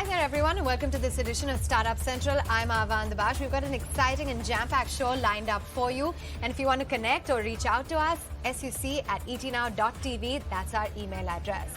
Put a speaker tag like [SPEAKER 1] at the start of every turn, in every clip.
[SPEAKER 1] there, everyone, and welcome to this edition of Startup Central. I'm Avan Dabash. We've got an exciting and jam-packed show lined up for you. And if you want to connect or reach out to us, suc@etnow.tv, that's our email address.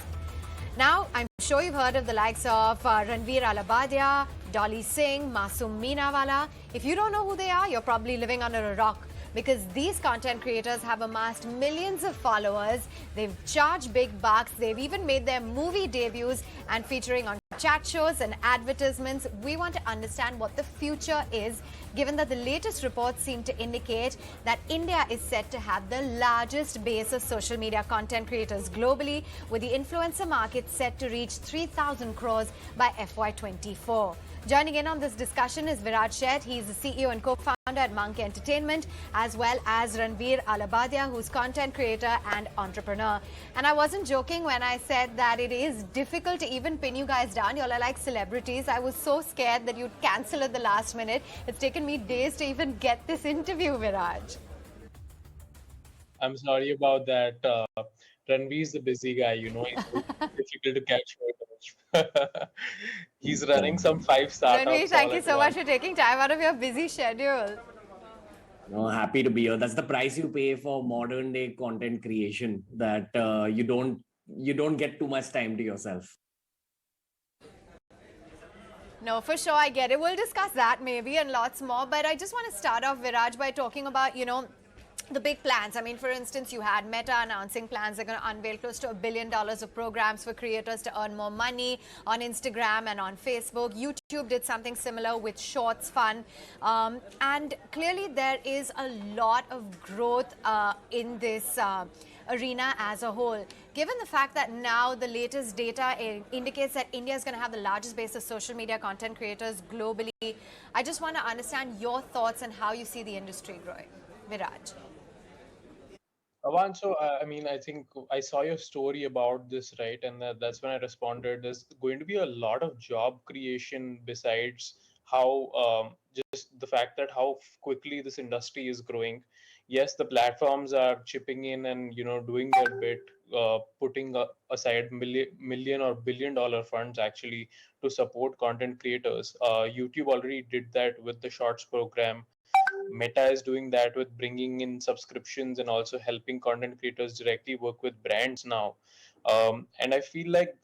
[SPEAKER 1] Now, I'm sure you've heard of the likes of Ranveer Alabadia, Dolly Singh, Masoom Meenawala. If you don't know who they are, you're probably living under a rock, because these content creators have amassed millions of followers. They've charged big bucks. They've even made their movie debuts and featuring on chat shows and advertisements. We want to understand what the future is, given that the latest reports seem to indicate that India is set to have the largest base of social media content creators globally, with the influencer market set to reach 3,000 crores by FY24. Joining in on this discussion is Viraj Sheth. He's the CEO and co-founder at Monk Entertainment, as well as Ranveer Alabadia, who's content creator and entrepreneur. And I wasn't joking when I said that it is difficult to even pin you guys down. You all are like celebrities. I was so scared that you'd cancel at the last minute. It's taken me days to even get this interview, Viraj.
[SPEAKER 2] I'm sorry about that. Ranveer's the busy guy, you know, he's difficult to catch. He's running some 5 startups.
[SPEAKER 1] Ranveer, thank you so much for taking time out of your busy schedule.
[SPEAKER 3] No, happy to be here. That's the price you pay for modern day content creation, that you don't get too much time to yourself.
[SPEAKER 1] No, for sure, I get it. We'll discuss that maybe and lots more. But I just want to start off, Viraj, by talking about, the big plans. I mean, for instance, you had Meta announcing plans. They're going to unveil close to $1 billion of programs for creators to earn more money on Instagram and on Facebook. YouTube did something similar with Shorts Fun. And clearly there is a lot of growth in this arena as a whole. Given the fact that now the latest data indicates that India is going to have the largest base of social media content creators globally, I just want to understand your thoughts and how you see the industry growing. Viraj.
[SPEAKER 2] Avan, so I think I saw your story about this, right? And that's when I responded. There's going to be a lot of job creation besides how just the fact that how quickly this industry is growing. Yes, the platforms are chipping in and doing their bit, putting aside million or billion-dollar funds actually to support content creators. YouTube already did that with the Shorts program. Meta is doing that with bringing in subscriptions and also helping content creators directly work with brands now. And I feel like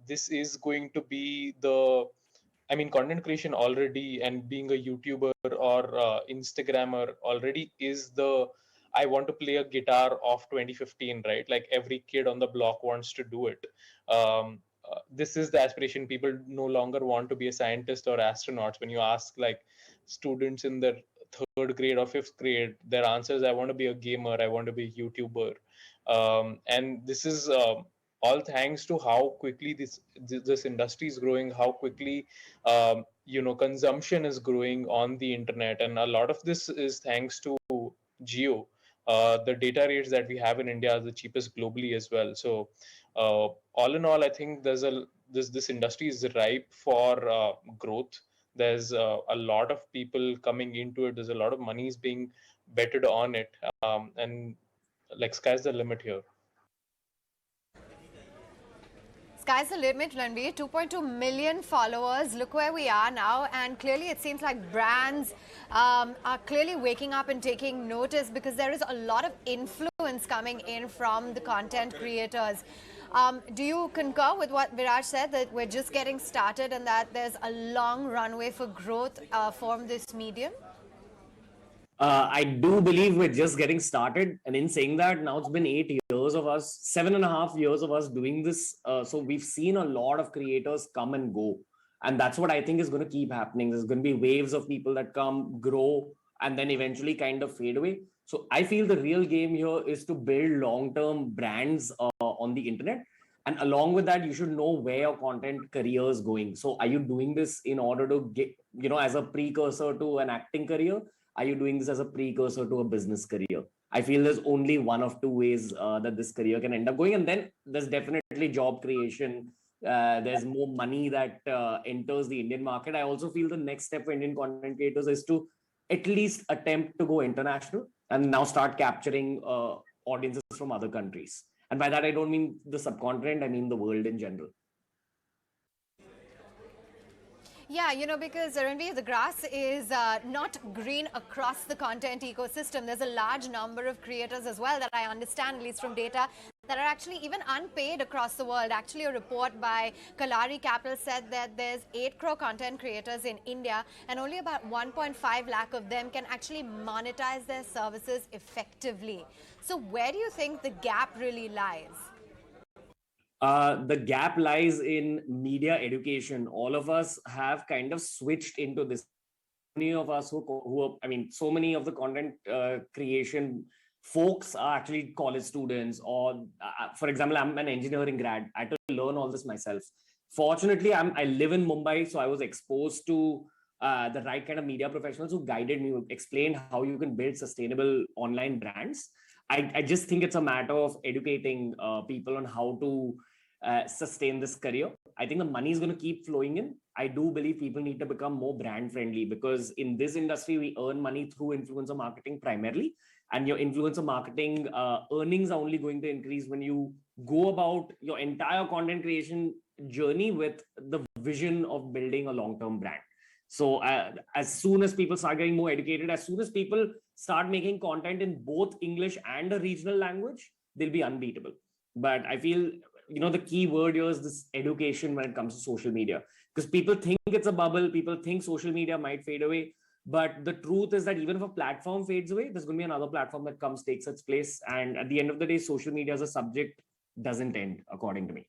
[SPEAKER 2] this is going to be content creation already, and being a YouTuber or Instagrammer already is I want to play a guitar of 2015, right? Like every kid on the block wants to do it. This is the aspiration. People no longer want to be a scientist or astronauts. When you ask like students in their 3rd grade or 5th grade, their answers, I want to be a gamer, I want to be a YouTuber. And this is all thanks to how quickly this industry is growing, how quickly consumption is growing on the internet. And a lot of this is thanks to Geo. The data rates that we have in India are the cheapest globally as well. So all in all, I think this industry is ripe for growth. There's a lot of people coming into it. There's a lot of money is being betted on it. And like sky's the limit here.
[SPEAKER 1] Sky's the limit, Ranveer. 2.2 million followers. Look where we are now. And clearly it seems like brands are clearly waking up and taking notice, because there is a lot of influence coming in from the content creators. Do you concur with what Viraj said, that we're just getting started and that there's a long runway for growth from this medium?
[SPEAKER 3] I do believe we're just getting started. And in saying that, now it's been 8 years of us, 7.5 years of us doing this. So we've seen a lot of creators come and go. And that's what I think is going to keep happening. There's going to be waves of people that come, grow, and then eventually kind of fade away. So I feel the real game here is to build long-term brands on the internet. And along with that, you should know where your content career is going. So are you doing this in order to get, as a precursor to an acting career? Are you doing this as a precursor to a business career? I feel there's only one of two ways that this career can end up going. And then there's definitely job creation. There's more money that enters the Indian market. I also feel the next step for Indian content creators is to at least attempt to go international and now start capturing audiences from other countries. And by that, I don't mean the subcontinent, I mean the world in general.
[SPEAKER 1] Yeah, because Ranveer, the grass is not green across the content ecosystem. There's a large number of creators as well that I understand, at least from data, that are actually even unpaid across the world. Actually, a report by Kalari Capital said that there's 8 crore content creators in India, and only about 1.5 lakh of them can actually monetize their services effectively. So where do you think the gap really lies?
[SPEAKER 3] The gap lies in media education. All of us have kind of switched into this. Many of us I mean, so many of the content creation folks are actually college students, or for example, I'm an engineering grad. I had to learn all this myself. Fortunately, I live in Mumbai, so I was exposed to the right kind of media professionals who guided me, who explained how you can build sustainable online brands. I just think it's a matter of educating people on how to sustain this career. I think the money is going to keep flowing in. I do believe people need to become more brand friendly, because in this industry, we earn money through influencer marketing primarily. And your influencer marketing earnings are only going to increase when you go about your entire content creation journey with the vision of building a long-term brand. So as soon as people start getting more educated, as soon as people start making content in both English and a regional language, they'll be unbeatable. But I feel, the key word here is this education when it comes to social media, because people think it's a bubble. People think social media might fade away. But the truth is that even if a platform fades away, there's going to be another platform that comes, takes its place. And at the end of the day, social media as a subject doesn't end, according to me.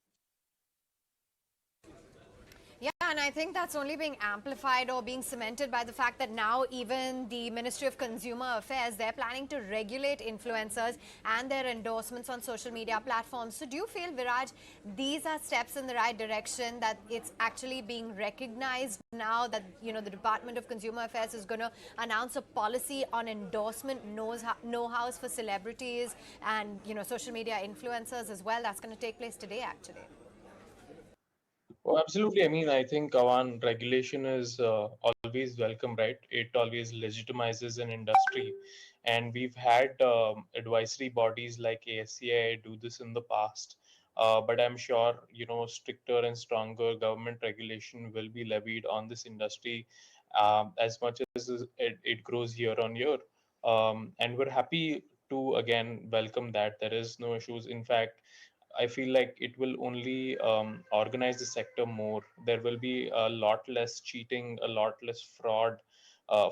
[SPEAKER 1] Yeah, and I think that's only being amplified or being cemented by the fact that now even the Ministry of Consumer Affairs, they're planning to regulate influencers and their endorsements on social media platforms. So do you feel, Viraj, these are steps in the right direction, that it's actually being recognized now that, the Department of Consumer Affairs is going to announce a policy on endorsement know-hows for celebrities and, social media influencers as well? That's going to take place today, actually.
[SPEAKER 2] Oh, absolutely. I mean, I think Avan, regulation is always welcome, right? It always legitimizes an industry. And we've had advisory bodies like ASCI do this in the past. But I'm sure, stricter and stronger government regulation will be levied on this industry as much as it grows year on year. And we're happy to, again, welcome that. There is no issues. In fact, I feel like it will only organize the sector more. There will be a lot less cheating, a lot less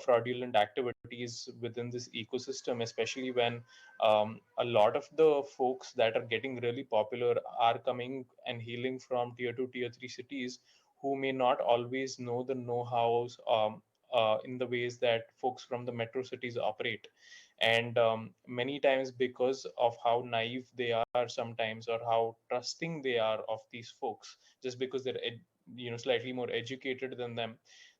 [SPEAKER 2] fraudulent activities within this ecosystem, especially when a lot of the folks that are getting really popular are coming and hailing from tier 2, tier 3 cities, who may not always know the know-hows in the ways that folks from the metro cities operate. And many times, because of how naive they are sometimes, or how trusting they are of these folks, just because they're slightly more educated than them,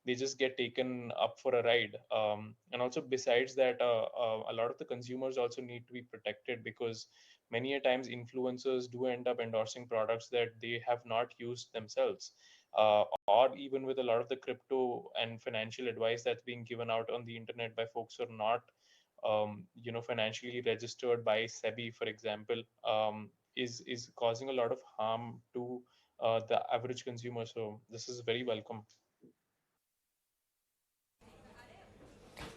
[SPEAKER 2] they just get taken up for a ride. And also, besides that, a lot of the consumers also need to be protected, because many a times influencers do end up endorsing products that they have not used themselves. Or even with a lot of the crypto and financial advice that's being given out on the internet by folks who are not financially registered by SEBI, for example, is causing a lot of harm to the average consumer. So this is very welcome.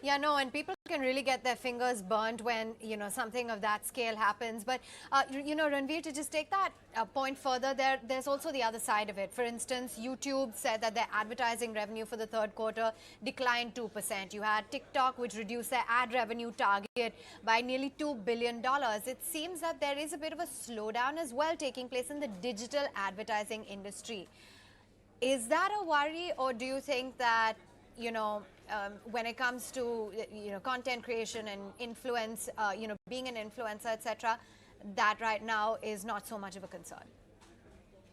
[SPEAKER 1] Yeah, no, and people can really get their fingers burnt when, something of that scale happens. But, Ranveer, to just take that point further, there's also the other side of it. For instance, YouTube said that their advertising revenue for the third quarter declined 2%. You had TikTok, which reduced their ad revenue target by nearly $2 billion. It seems that there is a bit of a slowdown as well taking place in the digital advertising industry. Is that a worry, or do you think that, when it comes to, content creation and influence, being an influencer, etc., that right now is not so much of a concern?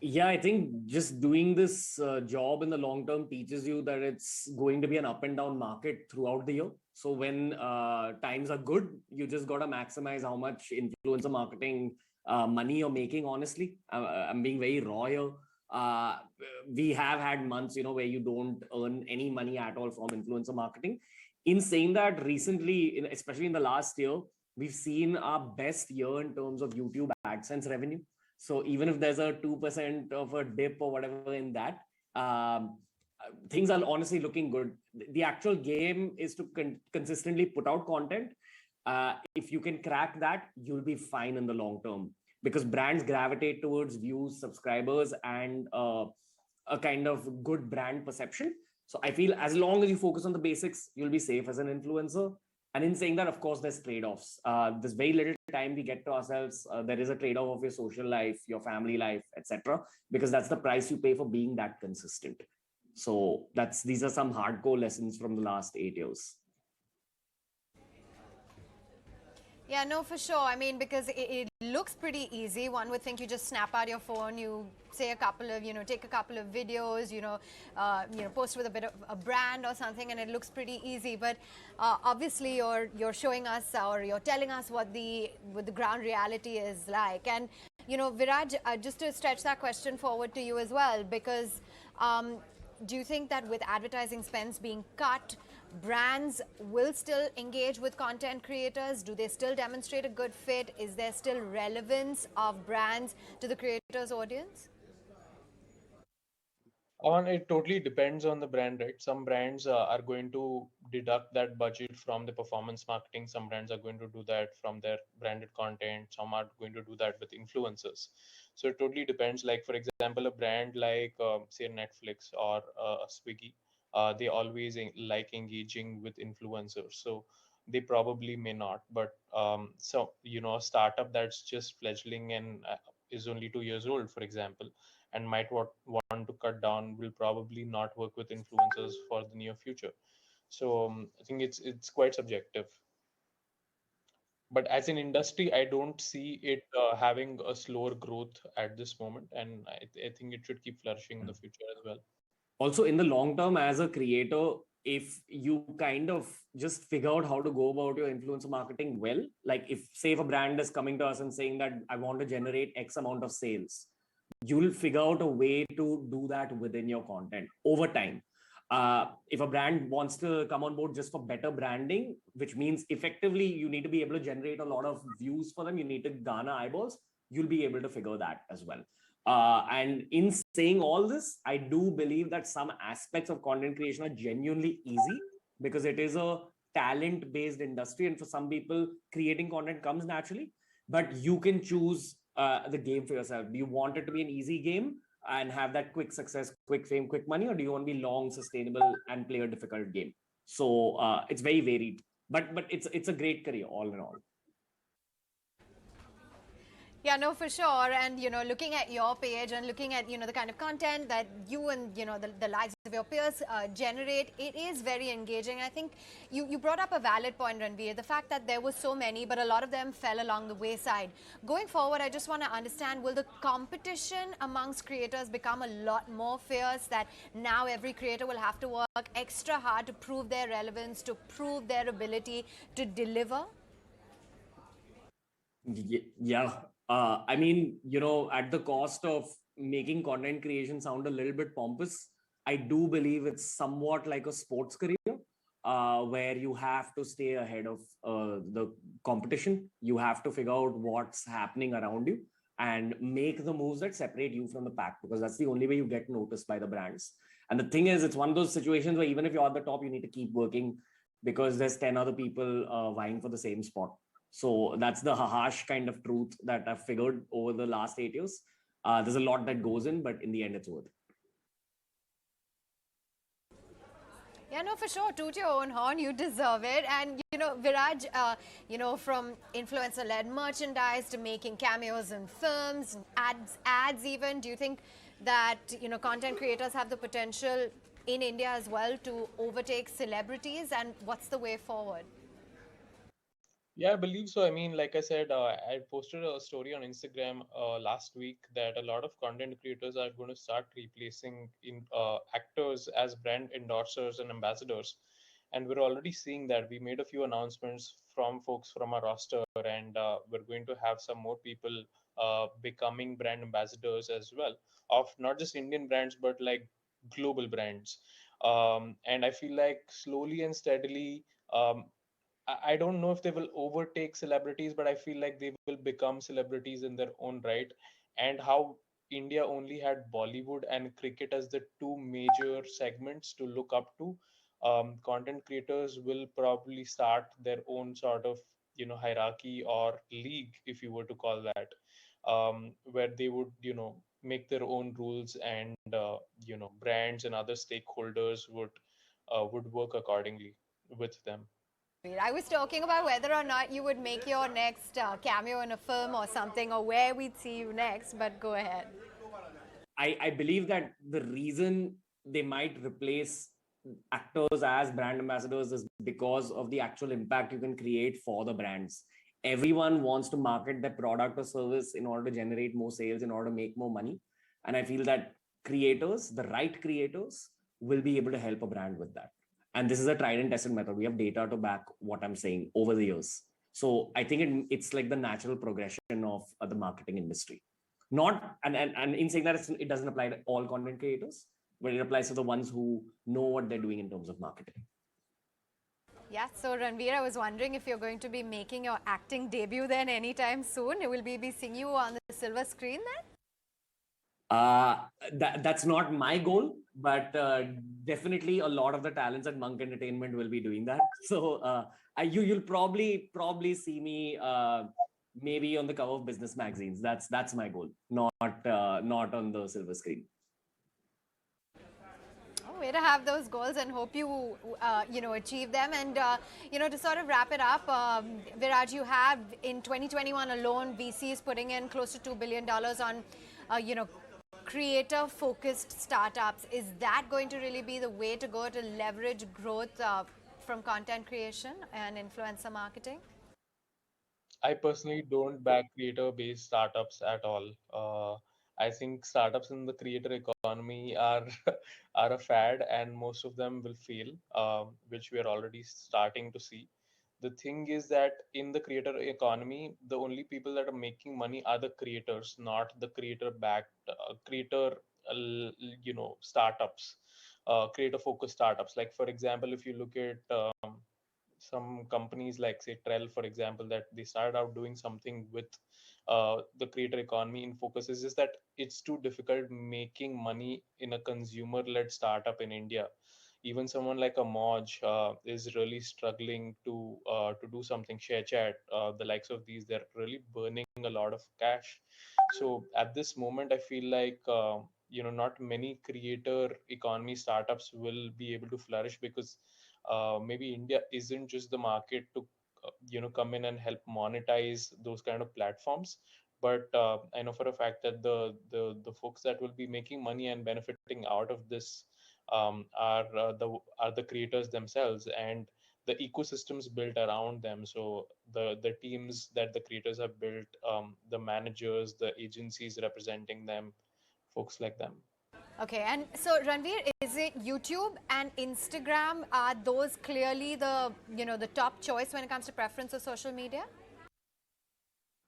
[SPEAKER 3] Yeah, I think just doing this job in the long term teaches you that it's going to be an up and down market throughout the year. So when times are good, you just got to maximize how much influencer marketing money you're making. Honestly, I'm being very raw here. Uh, we have had months, where you don't earn any money at all from influencer marketing. In saying that, recently, especially in the last year, we've seen our best year in terms of YouTube AdSense revenue. So even if there's a 2% of a dip or whatever in that, um, things are honestly looking good. The actual game is to consistently put out content. If you can crack that, you'll be fine in the long term, because brands gravitate towards views, subscribers, and a kind of good brand perception. So I feel as long as you focus on the basics, you'll be safe as an influencer. And in saying that, of course, there's trade-offs. There's very little time we get to ourselves. There is a trade-off of your social life, your family life, etc., because that's the price you pay for being that consistent. So these are some hardcore lessons from the last 8 years.
[SPEAKER 1] Yeah, no, for sure. I mean, because it looks pretty easy. One would think you just snap out your phone, you say a couple of, take a couple of videos, post with a bit of a brand or something, and it looks pretty easy. But obviously, you're showing us, or you're telling us what the ground reality is like. And Viraj, just to stretch that question forward to you as well, because do you think that with advertising spends being cut, brands will still engage with content creators? Do they still demonstrate a good fit? Is there still relevance of brands to the creators' audience?
[SPEAKER 2] It totally depends on the brand, right? Some brands are going to deduct that budget from the performance marketing. Some brands are going to do that from their branded content. Some are going to do that with influencers. So it totally depends. Like, for example, a brand like say Netflix or Swiggy, they always like engaging with influencers. So they probably may not. But a startup that's just fledgling and is only 2 years old, for example, and might want to cut down, will probably not work with influencers for the near future. So I think it's quite subjective. But as an industry, I don't see it having a slower growth at this moment, and I think it should keep flourishing in the future as well.
[SPEAKER 3] Also, in the long term, as a creator, if you kind of just figure out how to go about your influencer marketing well, like if say if a brand is coming to us and saying that I want to generate X amount of sales, you'll figure out a way to do that within your content over time. If a brand wants to come on board just for better branding, which means effectively you need to be able to generate a lot of views for them, you need to garner eyeballs, you'll be able to figure that as well. And in saying all this, I do believe that some aspects of content creation are genuinely easy because it is a talent based industry. And for some people, creating content comes naturally, but you can choose the game for yourself. Do you want it to be an easy game and have that quick success, quick fame, quick money, or do you want to be long, sustainable, and play a difficult game? So it's very varied, but it's a great career all in all.
[SPEAKER 1] Yeah, no, for sure. And, looking at your page and looking at, the kind of content that you and, the lives of your peers generate, it is very engaging. I think you brought up a valid point, Ranveer, the fact that there were so many, but a lot of them fell along the wayside. Going forward, I just want to understand, will the competition amongst creators become a lot more fierce, that now every creator will have to work extra hard to prove their relevance, to prove their ability to deliver?
[SPEAKER 3] Yeah. I mean, at the cost of making content creation sound a little bit pompous, I do believe it's somewhat like a sports career where you have to stay ahead of the competition. You have to figure out what's happening around you and make the moves that separate you from the pack, because that's the only way you get noticed by the brands. And the thing is, it's one of those situations where even if you're at the top, you need to keep working because there's 10 other people vying for the same spot. So that's the harsh kind of truth that I've figured over the last 8 years. There's a lot that goes in, but in the end, it's worth it.
[SPEAKER 1] Yeah, no, for sure. Toot your own horn. You deserve it. And, Viraj, from influencer-led merchandise to making cameos in films, ads even, do you think that, content creators have the potential in India as well to overtake celebrities? And what's the way forward?
[SPEAKER 2] Yeah, I believe so. I mean, like I said, I posted a story on Instagram last week that a lot of content creators are going to start replacing actors as brand endorsers and ambassadors. And we're already seeing that. We made a few announcements from folks from our roster, and we're going to have some more people becoming brand ambassadors as well, of not just Indian brands, but like global brands. And I feel like slowly and steadily, I don't know if they will overtake celebrities, but I feel like they will become celebrities in their own right. And how India only had Bollywood and cricket as the two major segments to look up to, content creators will probably start their own sort of hierarchy or league, if you were to call that, where they would make their own rules, and brands and other stakeholders would work accordingly with them.
[SPEAKER 1] I was talking about whether or not you would make your next cameo in a film or something, or where we'd see you next, but go ahead.
[SPEAKER 3] I believe that the reason they might replace actors as brand ambassadors is because of the actual impact you can create for the brands. Everyone wants to market their product or service in order to generate more sales, in order to make more money. And I feel that creators, the right creators, will be able to help a brand with that. And this is a tried and tested method. We have data to back what I'm saying over the years. So I think it's like the natural progression of the marketing industry. Not and in saying that, it doesn't apply to all content creators, but it applies to the ones who know what they're doing in terms of marketing.
[SPEAKER 1] Yeah, so Ranveer, I was wondering if you're going to be making your acting debut then anytime soon. Will we be seeing you on the silver screen then?
[SPEAKER 3] That's not my goal, but definitely a lot of the talents at Monk Entertainment will be doing that. So you'll probably see me maybe on the cover of business magazines. That's my goal, not on the silver screen.
[SPEAKER 1] Oh, way to have those goals, and hope you achieve them. And to sort of wrap it up, Viraj, you have in 2021 alone VCs putting in close to $2 billion on creator-focused startups. Is that going to really be the way to go to leverage growth from content creation and influencer marketing?
[SPEAKER 2] I personally don't back creator-based startups at all. I think startups in the creator economy are are a fad, and most of them will fail, which we are already starting to see. The thing is that in the creator economy, the only people that are making money are the creators, not the creator-backed startups, creator-focused startups. Like for example, if you look at some companies like say Trell, for example, that they started out doing something with the creator economy in focus, is just that it's too difficult making money in a consumer-led startup in India. Even someone like a Moj is really struggling to do something. ShareChat, the likes of these, they're really burning a lot of cash. So at this moment, I feel like not many creator economy startups will be able to flourish, because maybe India isn't just the market to come in and help monetize those kind of platforms. But I know for a fact that the folks that will be making money and benefiting out of this are the creators themselves, and the ecosystems built around them. So the teams that the creators have built, the managers, the agencies representing them, folks like them.
[SPEAKER 1] Okay, and so Ranveer, is it YouTube and Instagram, are those clearly the top choice when it comes to preference of social media?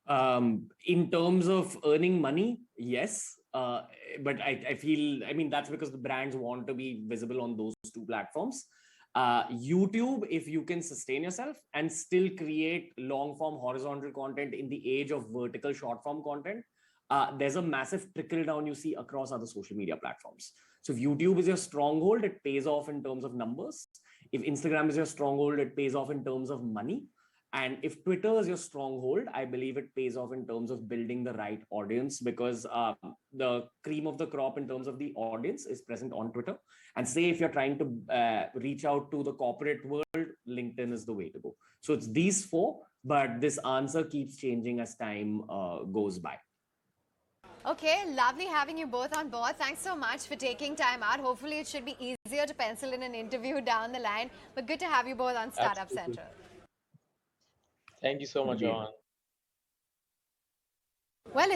[SPEAKER 3] In terms of earning money, yes. But I feel, I mean, that's because the brands want to be visible on those two platforms. YouTube, if you can sustain yourself and still create long form horizontal content in the age of vertical short form content, there's a massive trickle down you see across other social media platforms. So if YouTube is your stronghold, it pays off in terms of numbers. If Instagram is your stronghold, it pays off in terms of money. And if Twitter is your stronghold, I believe it pays off in terms of building the right audience, because the cream of the crop in terms of the audience is present on Twitter. And say if you're trying to reach out to the corporate world, LinkedIn is the way to go. So it's these four, but this answer keeps changing as time goes by.
[SPEAKER 1] Okay, lovely having you both on board. Thanks so much for taking time out. Hopefully it should be easier to pencil in an interview down the line. But good to have you both on Startup
[SPEAKER 2] Absolutely.
[SPEAKER 1] Central.
[SPEAKER 2] Thank you so much, Aman.
[SPEAKER 1] Well, it's